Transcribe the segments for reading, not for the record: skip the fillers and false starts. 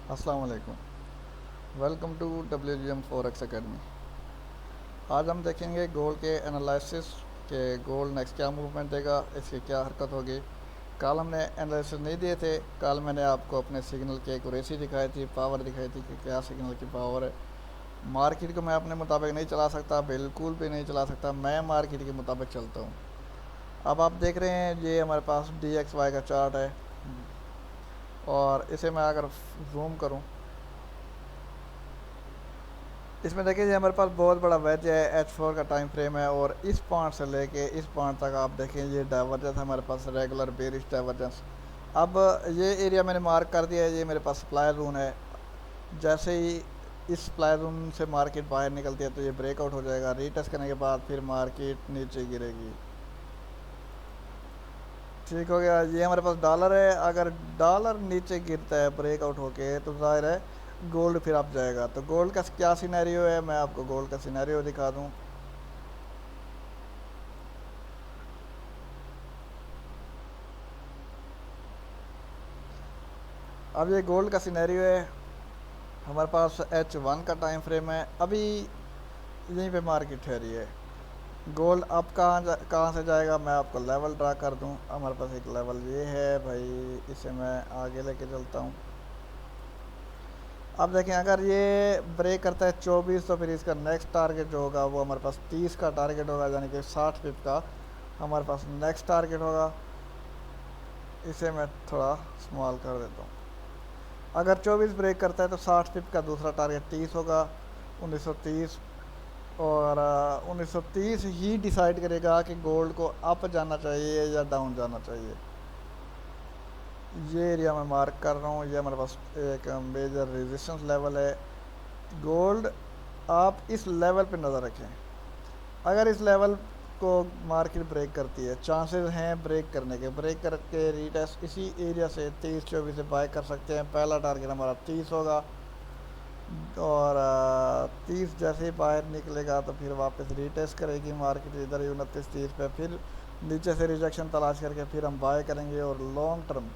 अस्सलाम वालेकुम। Welcome to WGM forex academy. आज हम देखेंगे गोल्ड के एनालिसिस के गोल्ड नेक्स्ट क्या मूवमेंट देगा, इसकी क्या हरकत होगी। कल हमने एनालिसिस नहीं दिए थे। कल मैंने आपको अपने सिग्नल की एक्यूरेसी दिखाई थी, पावर दिखाई थी कि क्या सिग्नल की पावर है। मार्केट को मैं अपने मुताबिक नहीं चला सकता, बिल्कुल भी नहीं चला सकता। मैं मार्केट के मुताबिक चलता हूँ। अब आप देख रहे हैं ये हमारे पास DXY का चार्ट है, और इसे मैं अगर जूम करूँ, इसमें देखिए ये हमारे पास बहुत बड़ा वेज है, H4 का टाइम फ्रेम है, और इस पॉइंट से लेके इस पॉइंट तक आप देखें ये डाइवर्जेंस हमारे पास रेगुलर बेरिश डाइवर्जेंस। अब ये एरिया मैंने मार्क कर दिया है, ये मेरे पास सप्लाई जोन है। जैसे ही इस सप्लाई जोन से मार्केट बाहर निकलती है तो ये ब्रेकआउट हो जाएगा। रीटेस्ट करने के बाद फिर मार्केट नीचे गिरेगी। ठीक हो गया। ये हमारे पास डॉलर है, अगर डॉलर नीचे गिरता है ब्रेकआउट होके तो जाहिर है गोल्ड फिर अप जाएगा। तो गोल्ड का क्या सिनेरियो है, मैं आपको गोल्ड का सिनेरियो दिखा दूं। अब ये गोल्ड का सिनेरियो है, हमारे पास H1 का टाइम फ्रेम है। अभी यहीं पे मार्केट ठहरी है। गोल्ड अब कहाँ से जाएगा, मैं आपको लेवल ड्रा कर दूं। हमारे पास एक लेवल ये है भाई, इसे मैं आगे लेके चलता हूँ। अब देखें, अगर ये ब्रेक करता है 24 तो फिर इसका नेक्स्ट टारगेट जो होगा वो हमारे पास 30 का टारगेट होगा, यानी कि 60 पिप का हमारे पास नेक्स्ट टारगेट होगा। इसे मैं थोड़ा स्मॉल कर देता हूँ। अगर 24 ब्रेक करता है तो 60 पिप का दूसरा टारगेट 30 होगा, 1930। और 1930 ही डिसाइड करेगा कि गोल्ड को अप जाना चाहिए या डाउन जाना चाहिए। ये एरिया मैं मार्क कर रहा हूँ, ये हमारे पास एक मेजर रेजिस्टेंस लेवल है। गोल्ड आप इस लेवल पे नज़र रखें। अगर इस लेवल को मार्केट ब्रेक करती है, चांसेस हैं ब्रेक करने के, ब्रेक करके रीटेस्ट इसी एरिया से 23-24 से बाय कर सकते हैं। पहला टारगेट हमारा 30 होगा, और 30 जैसे ही बाहर निकलेगा तो फिर वापस रीटेस्ट करेगी मार्केट इधर ही 29-30 पे। फिर नीचे से रिजेक्शन तलाश करके फिर हम बाय करेंगे, और लॉन्ग टर्म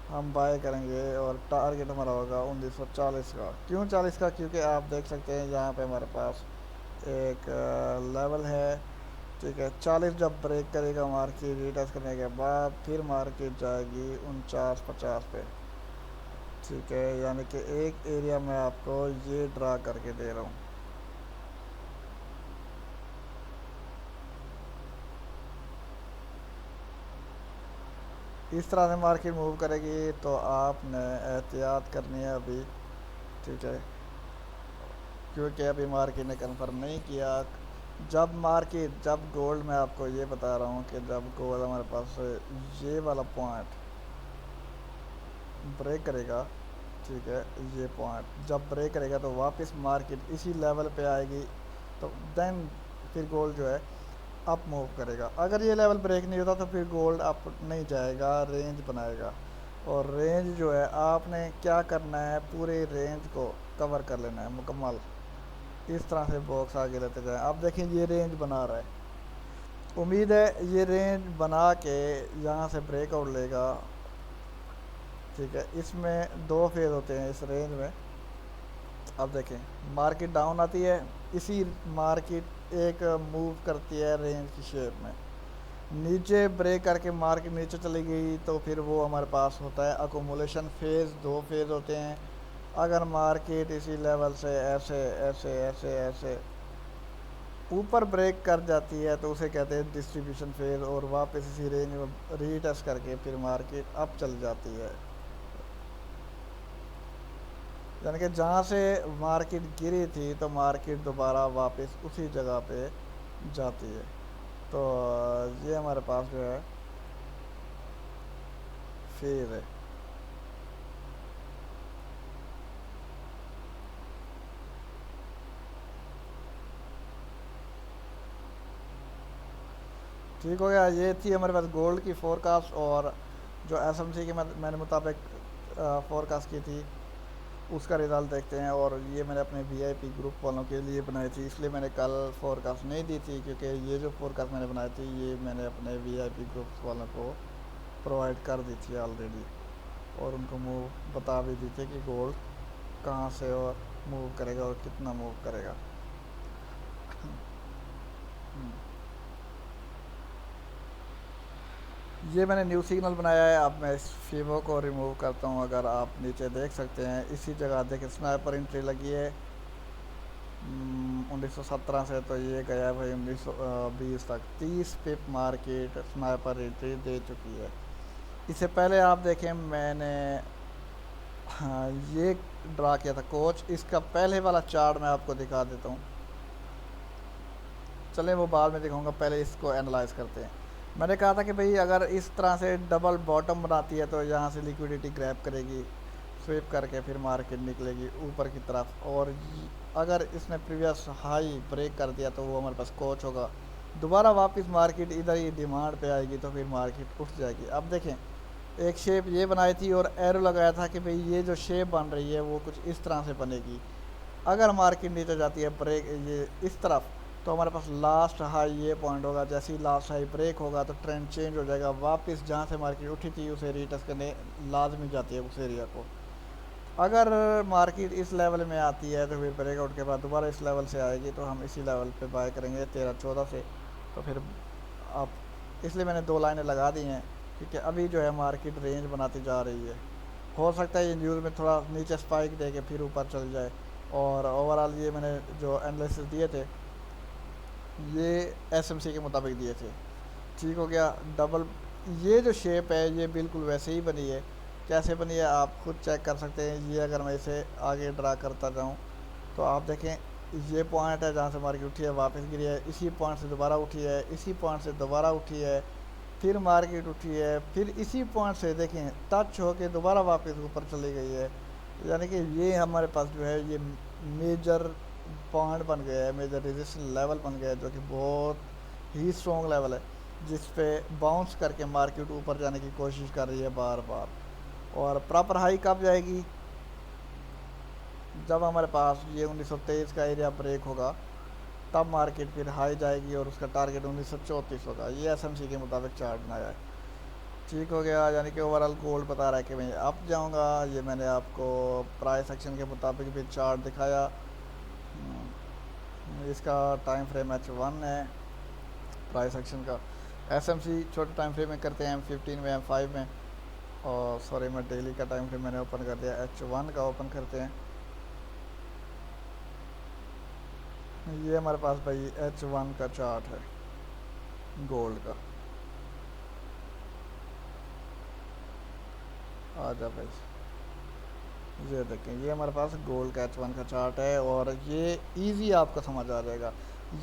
हम बाय करेंगे। और टारगेट हमारा होगा 1940 का। क्यों 40 का, क्योंकि आप देख सकते हैं यहाँ पे हमारे पास एक लेवल है। ठीक है, 40 जब ब्रेक करेगा मार्केट रीटेस्ट करने के बाद फिर मार्केट जाएगी 49-50 पे। ठीक है, यानी कि एक एरिया मैं आपको ये ड्रा करके दे रहा हूँ। इस तरह से मार्केट मूव करेगी तो आपने एहतियात करनी है अभी। ठीक है, क्योंकि अभी मार्केट ने कंफर्म नहीं किया। जब गोल्ड, मैं आपको ये बता रहा हूँ कि जब गोल्ड हमारे पास ये वाला पॉइंट ब्रेक करेगा, ठीक है, ये पॉइंट जब ब्रेक करेगा तो वापस मार्केट इसी लेवल पे आएगी। तो देन फिर गोल्ड जो है अप मूव करेगा। अगर ये लेवल ब्रेक नहीं होता तो फिर गोल्ड अप नहीं जाएगा, रेंज बनाएगा। और रेंज जो है आपने क्या करना है, पूरे रेंज को कवर कर लेना है मुकम्मल। इस तरह से बॉक्स आगे लेते जाएं। आप देखें ये रेंज बना रहा है, उम्मीद है ये रेंज बना के यहाँ से ब्रेकआउट लेगा। ठीक है, इसमें दो फेज़ होते हैं इस रेंज में। अब देखें, मार्केट डाउन आती है, इसी मार्केट एक मूव करती है रेंज की शेप में। नीचे ब्रेक करके मार्केट नीचे चली गई तो फिर वो हमारे पास होता है अकोमोलेशन फेज़। दो फेज़ होते हैं। अगर मार्केट इसी लेवल से ऐसे ऐसे ऐसे ऐसे ऊपर ब्रेक कर जाती है तो उसे कहते हैं डिस्ट्रीब्यूशन फेज़, और वापस इसी रेंज में रीटेस्ट करके फिर मार्केट अप चल जाती है। यानी कि जहाँ से मार्केट गिरी थी तो मार्केट दोबारा वापस उसी जगह पे जाती है। तो ये हमारे पास जो है फेज़ है। ठीक हो गया। ये थी हमारे पास गोल्ड की फोरकास्ट, और जो एसएमसी की मैंने मुताबिक फोरकास्ट की थी उसका रिज़ल्ट देखते हैं। और ये मैंने अपने वीआईपी ग्रुप वालों के लिए बनाई थी, इसलिए मैंने कल फोरकास्ट नहीं दी थी, क्योंकि ये जो फोरकास्ट मैंने बनाई थी ये मैंने अपने वीआईपी ग्रुप वालों को प्रोवाइड कर दी थी ऑलरेडी, और उनको मुँह बता भी दी थी कि गोल्ड कहाँ से और मूव करेगा और कितना मूव करेगा। ये मैंने न्यू सिग्नल बनाया है। अब मैं इस फीवो को रिमूव करता हूँ। अगर आप नीचे देख सकते हैं इसी जगह देखें स्नाइपर एंट्री लगी है 1917 से, तो ये गया है भाई 1920 तक 30 पिप मार्केट स्नाइपर एंट्री दे चुकी है। इससे पहले आप देखें मैंने, हाँ, ये ड्रा किया था कोच। इसका पहले वाला चार्ट मैं आपको दिखा देता हूँ। चलें वो बाद में दिखाऊंगा, पहले इसको एनालाइज करते हैं। मैंने कहा था कि भाई अगर इस तरह से डबल बॉटम बनाती है तो यहाँ से लिक्विडिटी ग्रैब करेगी, स्वीप करके फिर मार्केट निकलेगी ऊपर की तरफ। और अगर इसने प्रीवियस हाई ब्रेक कर दिया तो वो हमारे पास कोच होगा, दोबारा वापस मार्केट इधर ही डिमांड पे आएगी तो फिर मार्केट उठ जाएगी। अब देखें एक शेप ये बनाई थी और एरो लगाया था कि भाई ये जो शेप बन रही है वो कुछ इस तरह से बनेगी। अगर मार्केट नीचे जाती है ब्रेक ये इस तरफ, तो हमारे पास लास्ट हाई ये पॉइंट होगा। जैसे ही लास्ट हाई ब्रेक होगा तो ट्रेंड चेंज हो जाएगा, वापस जहाँ से मार्केट उठी थी उसे रीटेस्ट करने लाजमी जाती है उस एरिया को। अगर मार्केट इस लेवल में आती है तो फिर ब्रेकआउट के बाद दोबारा इस लेवल से आएगी तो हम इसी लेवल पे बाय करेंगे 13-14 से। तो फिर आप, इसलिए मैंने 2 लाइनें लगा दी हैं क्योंकि अभी जो है मार्केट रेंज बनाती जा रही है। हो सकता है ये न्यूज़ में थोड़ा नीचे स्पाइक दे के फिर ऊपर चल जाए। और ओवरऑल ये मैंने जो एनालिसिस दिए थे ये एसएमसी के मुताबिक दिए थे। ठीक हो गया। डबल ये जो शेप है ये बिल्कुल वैसे ही बनी है। कैसे बनी है आप खुद चेक कर सकते हैं। ये अगर मैं इसे आगे ड्रा करता जाऊँ तो आप देखें ये पॉइंट है जहाँ से मार्केट उठी है वापस गिरी है, इसी पॉइंट से दोबारा उठी है, इसी पॉइंट से दोबारा उठी है, फिर मार्केट उठी है, फिर इसी पॉइंट से देखें टच होके दोबारा वापस ऊपर चली गई है। यानी कि ये हमारे पास जो है ये मेजर पॉइंट बन गया है, मेजर रेजिस्टेंस लेवल बन गया है जो कि बहुत ही स्ट्रॉन्ग लेवल है, जिस पे बाउंस करके मार्केट ऊपर जाने की कोशिश कर रही है बार बार। और प्रॉपर हाई कब जाएगी, जब हमारे पास ये 1923 का एरिया ब्रेक होगा तब मार्केट फिर हाई जाएगी और उसका टारगेट 1934 होगा। ये एसएमसी के मुताबिक चार्ट बनाया है। ठीक हो गया। यानी कि ओवरऑल गोल्ड बता रहा है कि मैं अप जाऊंगा। ये मैंने आपको प्राइस एक्शन के मुताबिक भी चार्ट दिखाया। इसका टाइम फ्रेम H1 है प्राइस एक्शन का। एसएमसी छोटे टाइम फ्रेम में करते हैं M15 में, M5 में। और सॉरी मैं डेली का टाइम फ्रेम मैंने ओपन कर दिया, H1 का ओपन करते हैं। ये हमारे पास भाई H1 का चार्ट है गोल्ड का। आ जा भाई, ये देखें ये हमारे पास गोल्ड का H1 का चार्ट है और ये इजी आपको समझ आ जाएगा।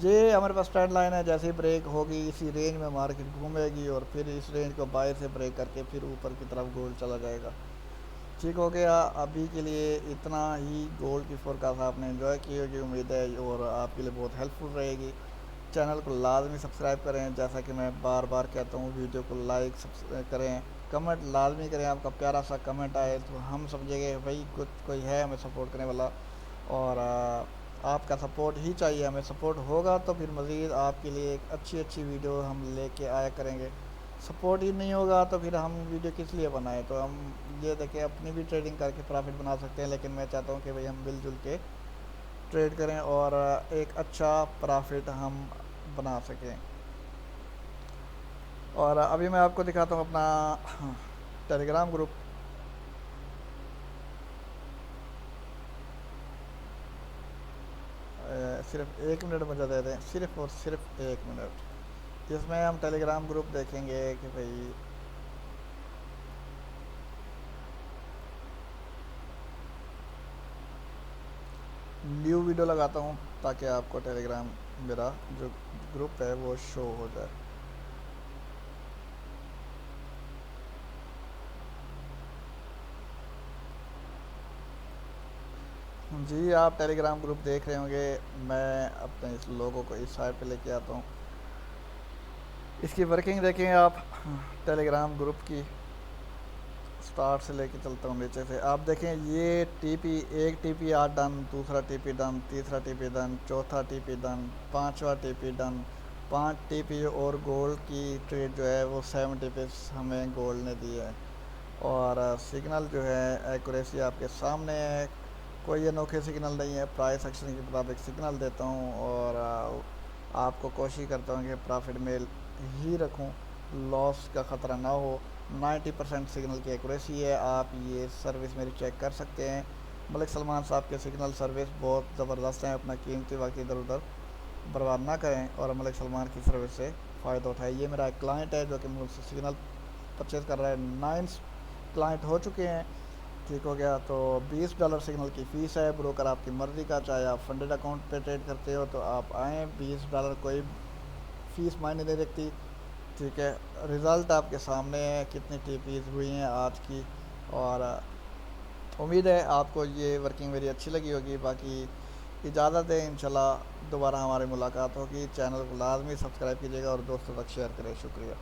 ये हमारे पास ट्रेंड लाइन है, जैसे ही ब्रेक होगी इसी रेंज में मार्केट घूमेगी और फिर इस रेंज को बाहर से ब्रेक करके फिर ऊपर की तरफ गोल्ड चला जाएगा। ठीक हो गया। अभी के लिए इतना ही। गोल्ड की फोरकास्ट आपने एंजॉय की होगी उम्मीद है और आपके लिए बहुत हेल्पफुल रहेगी। चैनल को लाजमी सब्सक्राइब करें, जैसा कि मैं बार बार कहता हूँ। वीडियो को लाइक करें, कमेंट लाजमी करें। आपका प्यारा सा कमेंट आए तो हम समझेंगे भाई कुछ कोई है हमें सपोर्ट करने वाला। और आपका सपोर्ट ही चाहिए हमें। सपोर्ट होगा तो फिर मज़ीद आपके लिए एक अच्छी अच्छी वीडियो हम लेके आया करेंगे। सपोर्ट ही नहीं होगा तो फिर हम वीडियो किस लिए बनाएं। तो हम ये देखें अपनी भी ट्रेडिंग करके प्रॉफिट बना सकते हैं, लेकिन मैं चाहता हूँ कि भाई हम मिलजुल के ट्रेड करें और एक अच्छा प्रॉफिट हम बना सकें। और अभी मैं आपको दिखाता हूँ अपना टेलीग्राम ग्रुप। सिर्फ 1 मिनट मुझे दे दें, सिर्फ और सिर्फ 1 मिनट। जिसमें हम टेलीग्राम ग्रुप देखेंगे कि भाई न्यू वीडियो लगाता हूँ ताकि आपको टेलीग्राम मेरा जो ग्रुप है वो शो हो जाए। जी आप टेलीग्राम ग्रुप देख रहे होंगे। मैं अपने इस लोगों को इस साइड पे लेके आता हूँ। इसकी वर्किंग देखें आप टेलीग्राम ग्रुप की। स्टार्ट से लेके चलता हूँ नीचे से। आप देखें ये टीपी, एक टीपी आज डन, दूसरा टीपी डन, तीसरा टीपी डन, चौथा टीपी डन, पांचवा टीपी डन, 5 टीपी। और गोल्ड की ट्रेड जो है वो 7 टीपी हमें गोल्ड ने दी है। और सिग्नल जो है एक्यूरेसी आपके सामने है। कोई अनोखे सिग्नल नहीं है, प्राइस एक्शन के मुताबिक सिग्नल देता हूँ और आपको कोशिश करता हूँ कि प्रॉफिट में ही रखूँ, लॉस का ख़तरा ना हो। 90% सिग्नल की एक्यूरेसी है, आप ये सर्विस मेरी चेक कर सकते हैं। मलिक सलमान साहब के सिग्नल सर्विस बहुत ज़बरदस्त हैं, अपना कीमती वक्त इधर उधर बर्बाद ना करें और मलिक सलमान की सर्विस से फ़ायदा उठाएं। ये मेरा एक क्लाइंट है जो कि मुझसे सिग्नल परचेज़ कर रहा है, 9 क्लाइंट हो चुके हैं। ठीक हो गया, तो $20 सिग्नल की फ़ीस है। ब्रोकर आपकी मर्ज़ी का, चाहे आप फंडेड अकाउंट पे ट्रेड करते हो तो आप आएँ, $20 कोई फ़ीस मायने नहीं रखती। ठीक है, रिज़ल्ट आपके सामने है, कितनी टीपीज़ हुई हैं आज की, और उम्मीद है आपको ये वर्किंग मेरी अच्छी लगी होगी। बाकी इजाज़त है, इंशाल्लाह दोबारा हमारी मुलाकात होगी। चैनल को लाजमी सब्सक्राइब कीजिएगा और दोस्तों तक शेयर करें। शुक्रिया।